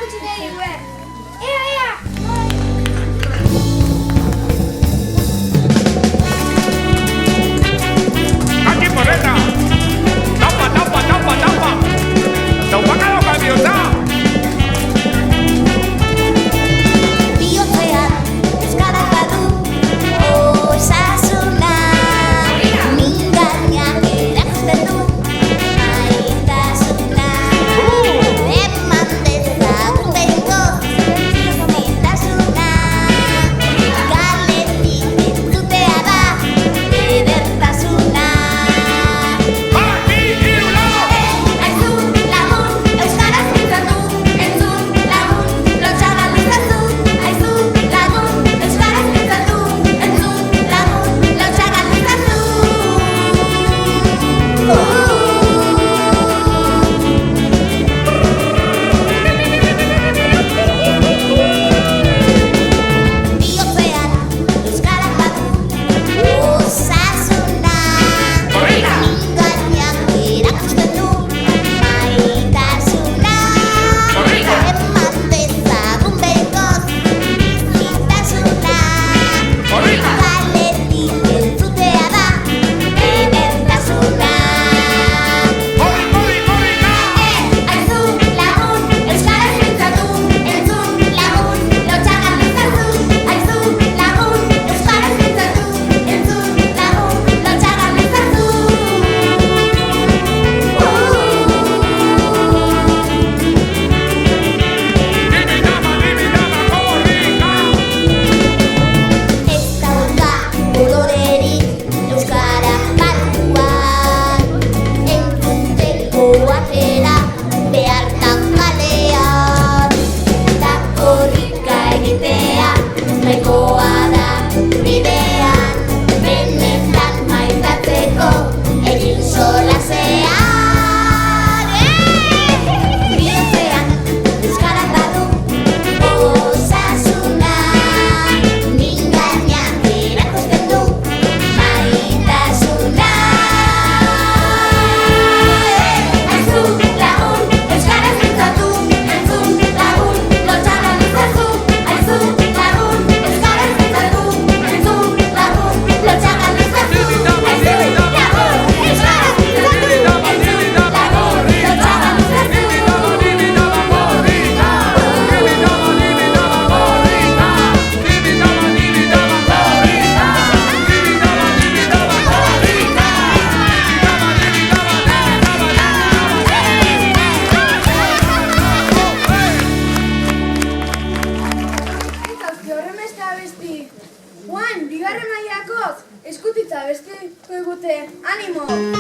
erakutsi nahi duen. Ea! ¡Aquí porreta! ¡Tapa! ¡Taupakado gaviota! Bihotzean euskarak badu osasuna, mingainak erakusten du maitasuna. Eman dezagun behingoz bizitasuna, kaletik entzutea da edertasuna. ¡Aquí, Irulao! Entzun lagun, euskaraz mintzatu, entzun lagun, lotxaga luzatu. Entzun lagun, euskaraz mintzatu, entzun lagun, lotxaga luzatu. Bihotzean euskarak badu osasuna, mingainak erakusten du maitasuna. Eman dezagun behingoz bizitasuna, kaletik entzutea da edertasuna. Entzun lagun, euskaraz mintzatu, entzun lagun, lotxaga luzatu. Entzun lagun, euskaraz mintzatu, entzun lagun, lotxaga luzatu. Ez dauka kolorerik euskara batuan, entzuteko atera behartan kalean. Eta korrika egitea nahikoa da bidean, benetan maitatzeko egin solasean. Bihotzean euskarak badu osasuna, mingainak erakusten du maitasuna. Entzun lagun, euskaraz mintzatu, entzun lagun, lotxaga luzatu. Entzun lagun, euskaraz mintzatu, entzun lagun, lotxaga luzatu. Entzun lagun, euskaraz mintzatu, entzun lagun, lotxaga luzatu. Zauzki horren beste abesti. Juan, bigarren mailakoz, eskutitza abesti egute. Animo!